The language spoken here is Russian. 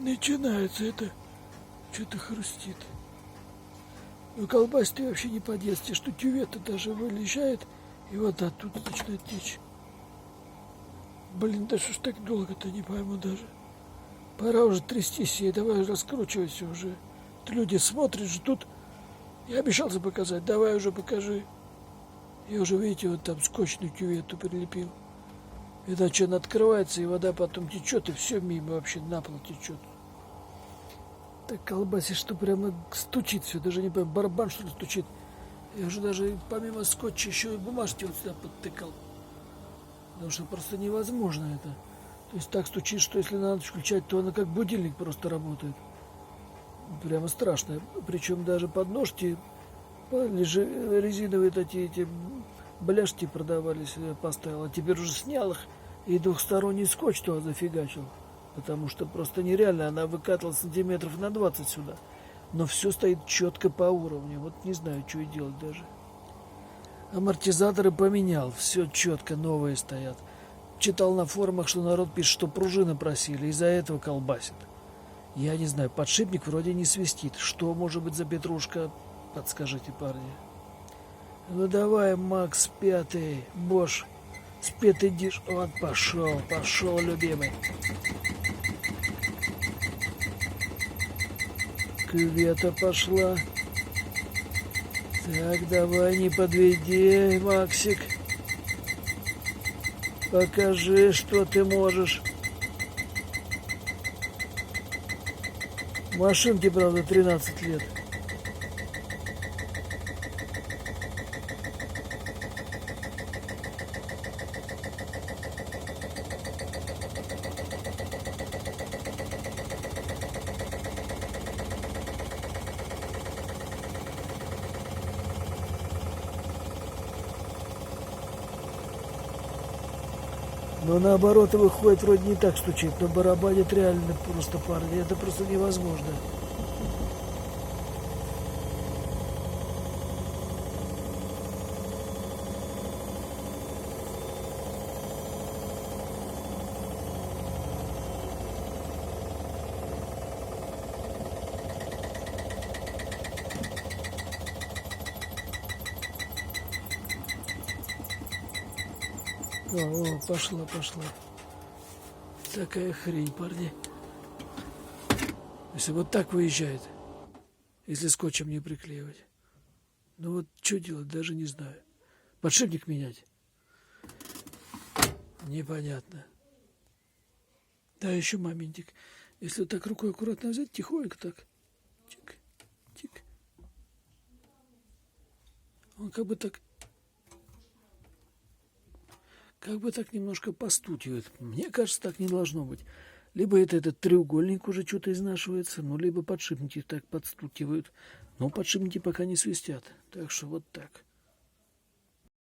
Начинается это, что-то хрустит. Ну, колбасит вообще не по-детски, что кювет даже вылезает, и вода оттуда начинает течь. Блин, да что ж так долго-то, не пойму даже. Пора уже трястись ей, давай раскручивайся уже. Люди смотрят, ждут. Я обещался показать, давай уже покажи. Я уже, видите, вот там скотчную кювету прилепил. Иначе она открывается, и вода потом течет, и все мимо вообще на пол течет. Так колбасит, что прямо стучит все, даже не понимаю, барабан что ли стучит. Я уже даже помимо скотча еще и бумажки вот сюда подтыкал. Потому что просто невозможно это. То есть так стучит, что если на ночь включать, то она как будильник просто работает. Прямо страшно. Причем даже подножки резиновые такие эти бляшки продавались, я поставил. А теперь уже снял их и двухсторонний скотч туда зафигачил. Потому что просто нереально. Она выкатывала сантиметров на 20 сюда. Но все стоит четко по уровню. Вот не знаю, что и делать даже. Амортизаторы поменял. Все четко, новые стоят. Читал на форумах, что народ пишет, что пружины просили. Из-за этого колбасит. Я не знаю, подшипник вроде не свистит. Что может быть за петрушка? Подскажите, парни. Ну давай, Макс, пятый. Бош. Спетый диш. Вот пошел, пошел, любимый. Кювета пошла. Так, давай, не подведи, Максик. Покажи, что ты можешь. Машинке, правда, 13 лет. Но наоборот выходит, вроде не так стучит, но барабанит реально просто, парни. Это просто невозможно. О, пошла, пошла. Такая хрень, парни. Если вот так выезжает, если скотчем не приклеивать. Ну вот что делать, даже не знаю. Подшипник менять? Непонятно. Да, еще моментик. Если вот так рукой аккуратно взять, тихонько так. Тик, тик. Он как бы так немножко постукивает. Мне кажется, так не должно быть. Либо этот треугольник уже что-то изнашивается, ну, либо подшипники так подстукивают. Но подшипники пока не свистят. Так что вот так.